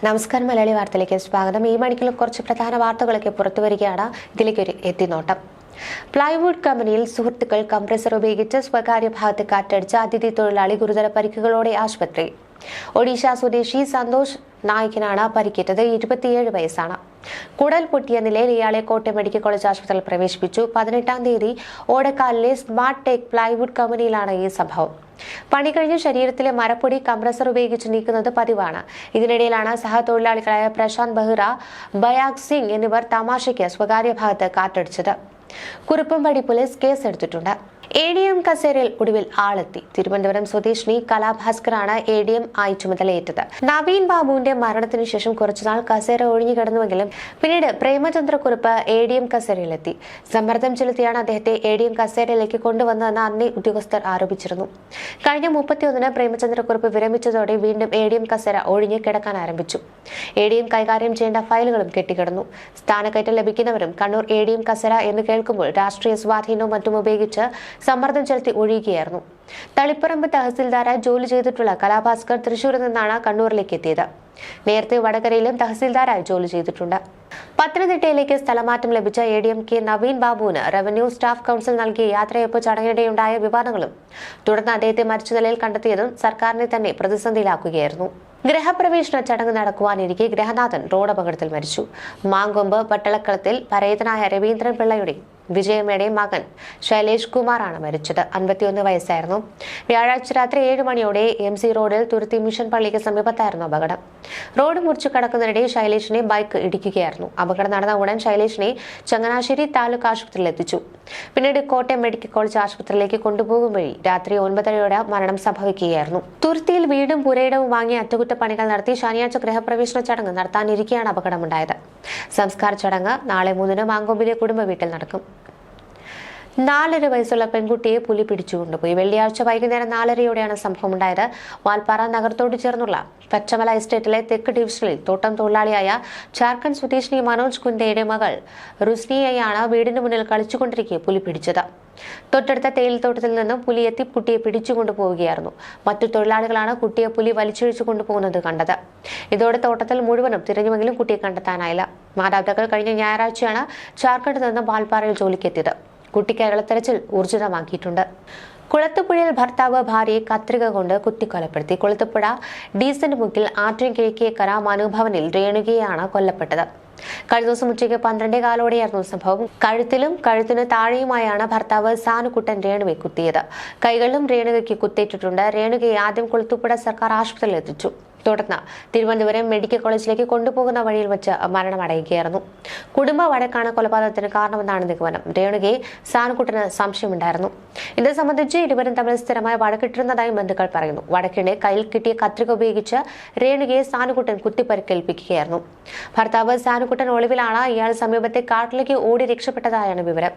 നമസ്കാരം. മലയാളി വാർത്തയിലേക്ക് സ്വാഗതം. ഈ മണിക്കൂർ കുറച്ച് പ്രധാന വാർത്തകളൊക്കെ പുറത്തുവരികയാണ്. ഇതിലേക്കൊരു എത്തിനോട്ടം. പ്ലൈവുഡ് കമ്പനിയിൽ സുഹൃത്തുക്കൾ കംപ്രസർ ഉപയോഗിച്ച് സ്വകാര്യ ഭാഗത്ത് കാറ്റടിച്ച അതിഥി തൊഴിലാളി ഗുരുതര പരിക്കുകളോടെ ആശുപത്രി. ഒഡീഷ സ്വദേശി സന്തോഷ് നായിക്കിനാണ് പരിക്കേറ്റത്. 27 വയസ്സാണ്. കുടൽ പൊട്ടിയ നിലയിൽ ഇയാളെ കോട്ടയം മെഡിക്കൽ കോളേജ് ആശുപത്രിയിൽ പ്രവേശിപ്പിച്ചു. 18-ാം തീയതി ഓടക്കാലിലെ സ്മാർട്ട് ടെക് പ്ലൈവുഡ് കമ്പനിയിലാണ് ഈ സംഭവം. പണി കഴിഞ്ഞ് ശരീരത്തിലെ മരപ്പൊടി കംപ്രസർ ഉപയോഗിച്ച് നീക്കുന്നത് പതിവാണ്. ഇതിനിടയിലാണ് സഹതൊഴിലാളികളായ പ്രശാന്ത് ബെഹ്റ, ബയാഗ് സിംഗ് എന്നിവർ തമാശയ്ക്ക് സ്വകാര്യ ഭാഗത്ത് കാറ്റടിച്ചത്. കുറുപ്പംപടി പോലീസ് കേസെടുത്തിട്ടുണ്ട്. ADM കസേരയിൽ ഒടുവിൽ ആളെത്തി. തിരുവനന്തപുരം സ്വദേശിനി കലാഭാസ്കറാണ് ADM ആയി ചുമതലയേറ്റത്. നവീൻ ബാബുവിന്റെ മരണത്തിനു ശേഷം കുറച്ചുനാൾ കസേര ഒഴിഞ്ഞു കിടന്നുവെങ്കിലും പിന്നീട് പ്രേമചന്ദ്രക്കുറുപ്പ് ADM കസേരയിലെത്തി. സമ്മർദ്ദം ചെലുത്തിയാണ് അദ്ദേഹത്തെ ADM കസേരയിലേക്ക് കൊണ്ടുവന്നതെന്ന് അന്നേ ഉദ്യോഗസ്ഥർ ആരോപിച്ചിരുന്നു. കഴിഞ്ഞ 31-ന് പ്രേമചന്ദ്രക്കുറുപ്പ് വിരമിച്ചതോടെ വീണ്ടും ADM കസേര ഒഴിഞ്ഞു കിടക്കാൻ ആരംഭിച്ചു. ADM കൈകാര്യം ചെയ്യേണ്ട ഫയലുകളും കെട്ടിക്കിടന്നു. സ്ഥാനക്കയറ്റം ലഭിക്കുന്നവരും കണ്ണൂർ ADM കസേര എന്ന് കേൾക്കുമ്പോൾ രാഷ്ട്രീയ സ്വാധീനവും മറ്റും ഉപയോഗിച്ച് സമ്മർദ്ദം ചെലുത്തി ഒഴിയുകയായിരുന്നു. തളിപ്പറമ്പ് തഹസിൽദാരായി ജോലി ചെയ്തിട്ടുള്ള കലാഭാസ്കർ തൃശൂരിൽ നിന്നാണ് കണ്ണൂരിലേക്ക് എത്തിയത്. നേരത്തെ വടകരയിലും തഹസിൽദാരായി ജോലി ചെയ്തിട്ടുണ്ട്. പത്തനംതിട്ടയിലേക്ക് സ്ഥലമാറ്റം ലഭിച്ച ADM നവീൻ ബാബുവിന് റവന്യൂ സ്റ്റാഫ് കൌൺസിൽ നൽകിയ യാത്രയപ്പ് ചടങ്ങിനിടെയുണ്ടായ വിവാദങ്ങളും തുടർന്ന് അദ്ദേഹത്തെ മരിച്ച നിലയിൽ കണ്ടെത്തിയതും സർക്കാരിനെ തന്നെ പ്രതിസന്ധിയിലാക്കുകയായിരുന്നു. ഗൃഹപ്രവേശന ചടങ്ങ് നടക്കുവാനിരിക്കെ ഗൃഹനാഥൻ റോഡപകടത്തിൽ മരിച്ചു. മാങ്കൊമ്പ് പട്ടളക്കളത്തിൽ പരേതനായ രവീന്ദ്രൻ പിള്ളയുടെ വിജയമ്മയുടെ മകൻ ശൈലേഷ് കുമാറാണ് മരിച്ചത്. 51 വയസ്സായിരുന്നു. വ്യാഴാഴ്ച രാത്രി 7 മണിയോടെ MC റോഡിൽ തുരുത്തി മിഷൻ പള്ളിക്ക് സമീപത്തായിരുന്നു അപകടം. റോഡ് മുറിച്ചു കടക്കുന്നതിനിടെ ശൈലേഷിനെ ബൈക്ക് ഇടിക്കുകയായിരുന്നു. അപകടം നടന്ന ഉടൻ ശൈലേഷിനെ ചങ്ങനാശ്ശേരി താലൂക്ക് ആശുപത്രിയിൽ എത്തിച്ചു. പിന്നീട് കോട്ടയം മെഡിക്കൽ കോളേജ് ആശുപത്രിയിലേക്ക് കൊണ്ടുപോകും വഴി രാത്രി 9:30-യോടെ മരണം സംഭവിക്കുകയായിരുന്നു. തുരുത്തിയിൽ വീടും പുരയിടവും വാങ്ങി അറ്റകുറ്റപ്പണികൾ നടത്തി ശനിയാഴ്ച ഗൃഹപ്രവേശന ചടങ്ങ് നടത്താനിരിക്കെയാണ് അപകടമുണ്ടായത്. സംസ്കാര ചടങ്ങ് നാളെ 3-ന് മാങ്കൊമ്പിലെ കുടുംബ വീട്ടിൽ നടക്കും. 4.5 വയസ്സുള്ള പെൺകുട്ടിയെ പുലി പിടിച്ചുകൊണ്ടുപോയി. വെള്ളിയാഴ്ച വൈകുന്നേരം 4:30-യോടെയാണ് സംഭവമുണ്ടായത്. വാൽപ്പാറ നഗരത്തോട് ചേർന്നുള്ള പച്ചമല എസ്റ്റേറ്റിലെ തെക്ക് ഡിവിഷനിൽ തോട്ടം തൊഴിലാളിയായ ജാർഖണ്ഡ് സ്വദേശിനി മനോജ് കുന്ദയുടെ മകൾ റുസ്നിയെയാണ് വീടിന് മുന്നിൽ കളിച്ചുകൊണ്ടിരിക്കെ പുലി പിടിച്ചത്. തൊട്ടടുത്ത തേയിലത്തോട്ടത്തിൽ നിന്നും പുലി എത്തി കുട്ടിയെ പിടിച്ചുകൊണ്ടുപോവുകയായിരുന്നു. മറ്റു തൊഴിലാളികളാണ് കുട്ടിയെ പുലി വലിച്ചിഴിച്ചു കൊണ്ടുപോകുന്നത് കണ്ടത്. ഇതോടെ തോട്ടത്തിൽ മുഴുവനും തിരഞ്ഞുവെങ്കിലും കുട്ടിയെ കണ്ടെത്താനായില്ല. മാതാപിതാക്കൾ കഴിഞ്ഞ ഞായറാഴ്ചയാണ് ജാർഖണ്ഡിൽ നിന്ന് വാൽപ്പാറയിൽ ജോലിക്കെത്തിയത്. കുട്ടിക്കായുള്ള തെരച്ചിൽ ഊർജിതമാക്കിയിട്ടുണ്ട്. കുളത്തുപുഴയിൽ ഭർത്താവ് ഭാര്യയെ കത്രിക കൊണ്ട് കുത്തിക്കൊലപ്പെടുത്തി. കുളത്തുപുഴ ഡീസന്റ് മുക്കിൽ ആറ്റിൻകിഴക്കേക്കര മനുഭവനിൽ രേണുകയാണ് കൊല്ലപ്പെട്ടത്. കഴിഞ്ഞ ദിവസം ഉച്ചയ്ക്ക് 12:15-ഓടെയായിരുന്നു സംഭവം. കഴുത്തിലും കഴുത്തിന് താഴെയുമായാണ് ഭർത്താവ് സാനുകുട്ടൻ രേണുവെ കുത്തിയത്. കൈകളിലും രേണുകയ്ക്ക് കുത്തേറ്റിട്ടുണ്ട്. രേണുകയെ ആദ്യം കുളത്തുപുഴ സർക്കാർ ആശുപത്രിയിൽ എത്തിച്ചു. തുടർന്ന് തിരുവനന്തപുരം മെഡിക്കൽ കോളേജിലേക്ക് കൊണ്ടുപോകുന്ന വഴിയിൽ വെച്ച് മരണമടയുകയായിരുന്നു. കുടുംബ വഴക്കാണ് കൊലപാതകത്തിന് കാരണമെന്നാണ് നിഗമനം. രേണുകയെ സാനുകുട്ടന് സംശയമുണ്ടായിരുന്നു. ഇത് സംബന്ധിച്ച് ഇരുവരും തമ്മിൽ സ്ഥിരമായി വഴക്കിട്ടിരുന്നതായി ബന്ധുക്കൾ പറയുന്നു. വടക്കിടെ കയ്യിൽ കിട്ടിയ കത്രിക ഉപയോഗിച്ച് രേണുകയെ സാനുകുട്ടൻ കുത്തിപ്പരിക്കേൽപ്പിക്കുകയായിരുന്നു. ഭർത്താവ് സാനുകുട്ടൻ ഒളിവിലാണ്. ഇയാൾ സമീപത്തെ കാട്ടിലേക്ക് ഓടി രക്ഷപ്പെട്ടതായാണ് വിവരം.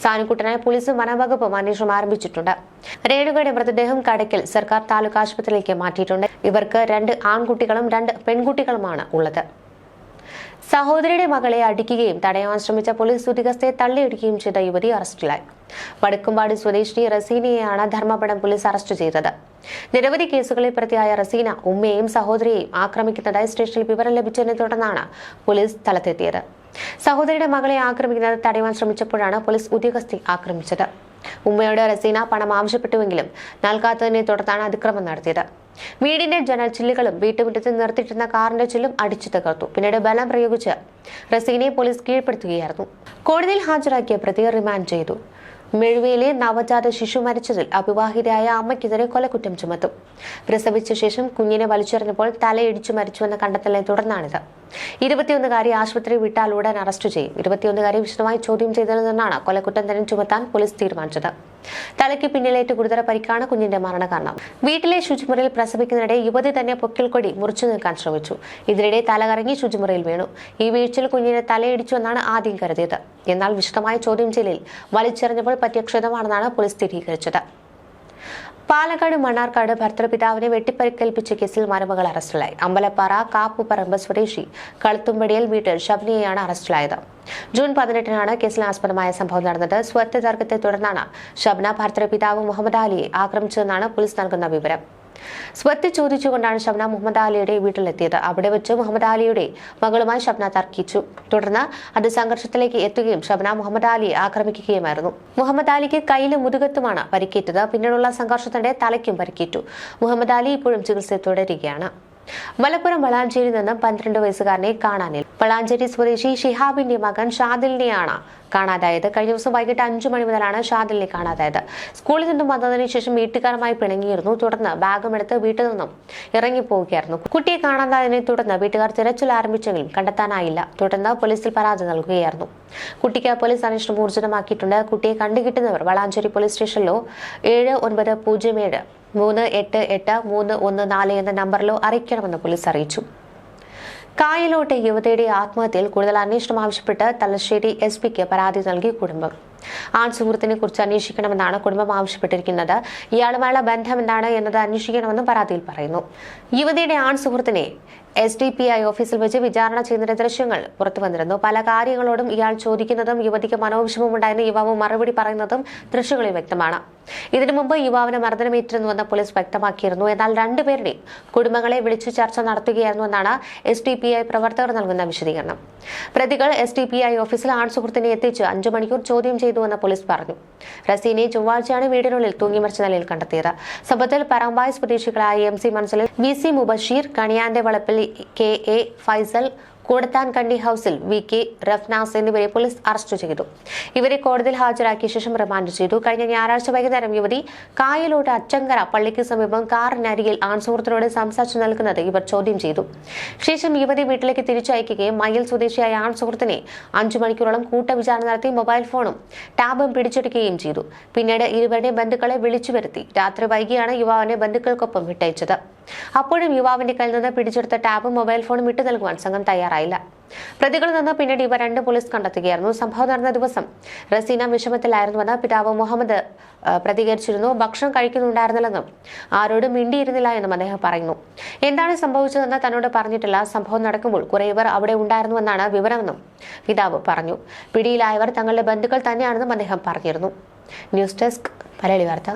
സാനുകുട്ടനായി പോലീസും വനംവകുപ്പും അന്വേഷണം ആരംഭിച്ചിട്ടുണ്ട്. രേണുകയുടെ മൃതദേഹം കടയ്ക്കൽ സർക്കാർ താലൂക്ക് ആശുപത്രിയിലേക്ക് മാറ്റിയിട്ടുണ്ട്. ഇവർക്ക് 2 ആൺകുട്ടികളും 2 പെൺകുട്ടികളുമാണ് ഉള്ളത്. സഹോദരിയുടെ മകളെ അടിക്കുകയും തടയാൻ ശ്രമിച്ച പോലീസ് ഉദ്യോഗസ്ഥയെ തള്ളിയിടുകയും ചെയ്ത യുവതി അറസ്റ്റിലായി. വടക്കുംപാട് സ്വദേശിനി റസീനയെയാണ് ധർമ്മപടം പോലീസ് അറസ്റ്റ് ചെയ്തത്. നിരവധി കേസുകളിൽ പ്രതിയായ റസീന ഉമ്മയെയും സഹോദരിയെയും ആക്രമിക്കുന്നതായി സ്റ്റേഷനിൽ വിവരം ലഭിച്ചതിനെ തുടർന്നാണ് പോലീസ് സ്ഥലത്തെത്തിയത്. സഹോദരിയുടെ മകളെ ആക്രമിക്കുന്നത് തടയാൻ ശ്രമിച്ചപ്പോഴാണ് പോലീസ് ഉദ്യോഗസ്ഥയെ ആക്രമിച്ചത്. ഉമ്മയോട് റസീന പണം ആവശ്യപ്പെട്ടുവെങ്കിലും നൽകാത്തതിനെ തുടർന്നാണ് അതിക്രമം നടത്തിയത്. വീടിന്റെ ജനൽ ചില്ലുകളും വീട്ടുമുറ്റത്ത് നിർത്തിയിട്ടിരുന്ന കാറിന്റെ ചില്ലും അടിച്ചു തകർത്തു. പിന്നീട് ബലം പ്രയോഗിച്ച് റസീനയെ പോലീസ് കീഴ്പ്പെടുത്തുകയായിരുന്നു. കോടതിയിൽ ഹാജരാക്കിയ പ്രതിയെ റിമാൻഡ് ചെയ്തു. മെഴുവയിലെ നവജാത ശിശു മരിച്ചതിൽ അവിവാഹിതയായ അമ്മയ്ക്കെതിരെ കൊലക്കുറ്റം ചുമത്തും. പ്രസവിച്ച ശേഷം കുഞ്ഞിനെ വലിച്ചെറിഞ്ഞപ്പോൾ തലയിടിച്ചു മരിച്ചുവെന്ന കണ്ടെത്തലിനെ തുടർന്നാണിത്. 21-കാരി ആശുപത്രി വിട്ടാൽ ഉടൻ അറസ്റ്റ് ചെയ്യും. 21-കാരി വിശദമായി ചോദ്യം ചെയ്തതിൽ നിന്നാണ് കൊലക്കുറ്റം തന്നെ ചുമത്താൻ പോലീസ് തീരുമാനിച്ചത്. തലയ്ക്ക് പിന്നിലേറ്റ് ഗുരുതര പരിക്കാണ് കുഞ്ഞിന്റെ മരണകാരണം. വീട്ടിലെ ശുചിമുറിയിൽ പ്രസവിക്കുന്നതിനിടെ യുവതി തന്നെ പൊക്കിൾക്കൊടി മുറിച്ചു നീക്കാൻ ശ്രമിച്ചു. ഇതിനിടെ തലകറങ്ങി ശുചിമുറിയിൽ വീണു. ഈ വീഴ്ചയിൽ കുഞ്ഞിനെ തലയിടിച്ചുവെന്നാണ് ആദ്യം കരുതിയത്. എന്നാൽ വിശദമായ ചോദ്യം ചെയ്യലിൽ വലിച്ചെറിഞ്ഞപ്പോൾ പറ്റിയ ക്ഷതമാണെന്നാണ് പോലീസ് സ്ഥിരീകരിച്ചത്. പാലക്കാട് മണ്ണാർക്കാട് ഭർത്തൃപിതാവിനെ വെട്ടിപ്പരിക്കേൽപ്പിച്ച കേസിൽ മരുമകൾ അറസ്റ്റിലായി. അമ്പലപ്പാറ കാപ്പുപറമ്പ് സ്വദേശി കളുത്തുംപടിയിൽ വീട്ടിൽ ഷബ്നയെയാണ് അറസ്റ്റിലായത്. ജൂൺ 18-നാണ് കേസിൽ ആസ്പദമായ സംഭവം നടന്നത്. സ്വത്ത് തർക്കത്തെ തുടർന്നാണ് ഷബ്ന ഭർത്തൃപിതാവ് മുഹമ്മദ് അലിയെ ആക്രമിച്ചതെന്നാണ് പോലീസ് നൽകുന്ന വിവരം. സ്വത്ത് ചോദിച്ചുകൊണ്ടാണ് ഷബ്ന മുഹമ്മദ് അലിയുടെ വീട്ടിലെത്തിയത്. അവിടെ വെച്ച് മുഹമ്മദ് അലിയുടെ മകളുമായി ഷബ്ന തർക്കിച്ചു. തുടർന്ന് അത് സംഘർഷത്തിലേക്ക് എത്തുകയും ഷബ്ന മുഹമ്മദ് അലിയെ ആക്രമിക്കുകയുമായിരുന്നു. മുഹമ്മദ് അലിക്ക് കയ്യിലും മുതുകത്തുമാണ് പരിക്കേറ്റത്. പിന്നീടുള്ള സംഘർഷത്തിന്റെ തലയ്ക്കും പരിക്കേറ്റു. മുഹമ്മദ് അലി ഇപ്പോഴും ചികിത്സ തുടരുകയാണ്. മലപ്പുറം വളാഞ്ചേരിയിൽ നിന്ന് 12 വയസ്സുകാരനെ കാണാനില്ല. വളാഞ്ചേരി സ്വദേശി ഷിഹാബിന്റെ മകൻ ഷാദിലിനെയാണ് കാണാതായത്. കഴിഞ്ഞ ദിവസം വൈകിട്ട് 5 മണി മുതലാണ് ഷാദിലിനെ കാണാതായത്. സ്കൂളിൽ നിന്നും വന്നതിന് ശേഷം വീട്ടുകാരുമായി പിണങ്ങിയിരുന്നു. തുടർന്ന് ബാഗുമെടുത്ത് വീട്ടിൽ നിന്നും ഇറങ്ങിപ്പോവുകയായിരുന്നു. കുട്ടിയെ കാണാതായതിനെ തുടർന്ന് വീട്ടുകാർ തിരച്ചിൽ ആരംഭിച്ചെങ്കിലും കണ്ടെത്താനായില്ല. തുടർന്ന് പോലീസിൽ പരാതി നൽകുകയായിരുന്നു. കുട്ടിക്ക് പോലീസ് അന്വേഷണം ഊർജിതമാക്കിയിട്ടുണ്ട്. കുട്ടിയെ കണ്ടുകിട്ടുന്നവർ വളാഞ്ചേരി പോലീസ് സ്റ്റേഷനിലോ 7907 388 314 എന്ന നമ്പറിലോ അറിയിക്കണമെന്ന് പോലീസ് അറിയിച്ചു. കായലോട്ടെ യുവതിയുടെ ആത്മഹത്യയിൽ കൂടുതൽ അന്വേഷണം ആവശ്യപ്പെട്ട് തലശ്ശേരി SP-ക്ക് പരാതി നൽകി കുടുംബം. ആൺ സുഹൃത്തിനെ കുറിച്ച് അന്വേഷിക്കണമെന്നാണ് കുടുംബം ആവശ്യപ്പെട്ടിരിക്കുന്നത്. ഇയാളുമായുള്ള ബന്ധം എന്താണ് എന്നത് അന്വേഷിക്കണമെന്നും പരാതിയിൽ പറയുന്നു. യുവതിയുടെ ആൺ സുഹൃത്തിനെ SDPI ഓഫീസിൽ വെച്ച് വിചാരണ ചെയ്യുന്നതിന്റെ ദൃശ്യങ്ങൾ പുറത്തു വന്നിരുന്നു. പല കാര്യങ്ങളോടും ഇയാൾ ചോദിക്കുന്നതും യുവതിക്ക് മനോവിഷമമുണ്ടായെന്ന് യുവാവ് മറുപടി പറയുന്നതും ദൃശ്യങ്ങളിൽ വ്യക്തമാണ്. ഇതിനു മുമ്പ് യുവാവിന് മർദ്ദനമേറ്റിരുന്നുവെന്ന് പോലീസ് വ്യക്തമാക്കിയിരുന്നു. എന്നാൽ രണ്ടുപേരുടെയും കുടുംബങ്ങളെ വിളിച്ചു ചർച്ച നടത്തുകയായിരുന്നുവെന്നാണ് SDPI പ്രവർത്തകർ നൽകുന്ന വിശദീകരണം. പ്രതികൾ SDPI ഓഫീസിൽ ആൺ സുഹൃത്തിനെ എത്തിച്ച് 5 മണിക്കൂർ ചോദ്യം ചെയ്തുവെന്ന് പോലീസ് പറഞ്ഞു. റസീനെ ചൊവ്വാഴ്ചയാണ് വീടിനുള്ളിൽ തൂങ്ങിമരിച്ച നിലയിൽ കണ്ടെത്തിയത്. സംഭവത്തിൽ പറമ്പായ സ്വദേശികളായ MC മൻസലിൽ VC മുബഷീർ, കണിയാന്റെ വളപ്പിൽ KA ഫൈസൽ, കൂടത്താൻകണ്ടി ഹൌസിൽ VK റഫ്നാസ് എന്നിവരെ പോലീസ് അറസ്റ്റ് ചെയ്തു. ഇവരെ കോടതിയിൽ ഹാജരാക്കിയ ശേഷം റിമാൻഡ് ചെയ്തു. കഴിഞ്ഞ ഞായറാഴ്ച വൈകുന്നേരം യുവതി കായലോട് അച്ചങ്കര പള്ളിക്ക് സമീപം കാറിനരികിൽ ആൺസുഹൃത്തിനോട് സംസാരിച്ചു നിൽക്കുന്നത് ഇവർ ചോദ്യം ചെയ്തു. ശേഷം യുവതി വീട്ടിലേക്ക് തിരിച്ചയക്കുകയും മയ്യിൽ സ്വദേശിയായ ആൺസുഹൃത്തിനെ 5 മണിക്കൂറോളം കൂട്ടവിചാരണ നടത്തി മൊബൈൽ ഫോണും ടാബും പിടിച്ചെടുക്കുകയും ചെയ്തു. പിന്നീട് ഇരുവരുടെയും ബന്ധുക്കളെ വിളിച്ചു വരുത്തി. രാത്രി വൈകിയാണ് യുവാവിനെ ബന്ധുക്കൾക്കൊപ്പം വിട്ടയച്ചത്. അപ്പോഴും യുവാവിന്റെ കയ്യിൽ നിന്ന് പിടിച്ചെടുത്ത ടാബും മൊബൈൽ ഫോണും വിട്ടു നൽകുവാൻ സംഘം തയ്യാറായില്ല. പ്രതികളിൽ നിന്ന് പിന്നീട് ഇവ 2 പോലീസ് കണ്ടെത്തുകയായിരുന്നു. സംഭവം നടന്ന ദിവസം റസീന വിഷമത്തിലായിരുന്നുവെന്ന് പിതാവ് മുഹമ്മദ് പ്രതികരിച്ചിരുന്നു. ഭക്ഷണം കഴിക്കുന്നുണ്ടായിരുന്നില്ലെന്നും ആരോടും മിണ്ടിയിരുന്നില്ല എന്നും അദ്ദേഹം പറയുന്നു. എന്താണ് സംഭവിച്ചതെന്ന് തന്നോട് പറഞ്ഞിട്ടില്ല. സംഭവം നടക്കുമ്പോൾ കുറെ ഇവർ അവിടെ ഉണ്ടായിരുന്നുവെന്നാണ് വിവരമെന്നും പിതാവ് പറഞ്ഞു. പിടിയിലായവർ തങ്ങളുടെ ബന്ധുക്കൾ തന്നെയാണെന്നും അദ്ദേഹം പറഞ്ഞിരുന്നു. ന്യൂസ് ഡെസ്ക് മലയാളി വാർത്ത.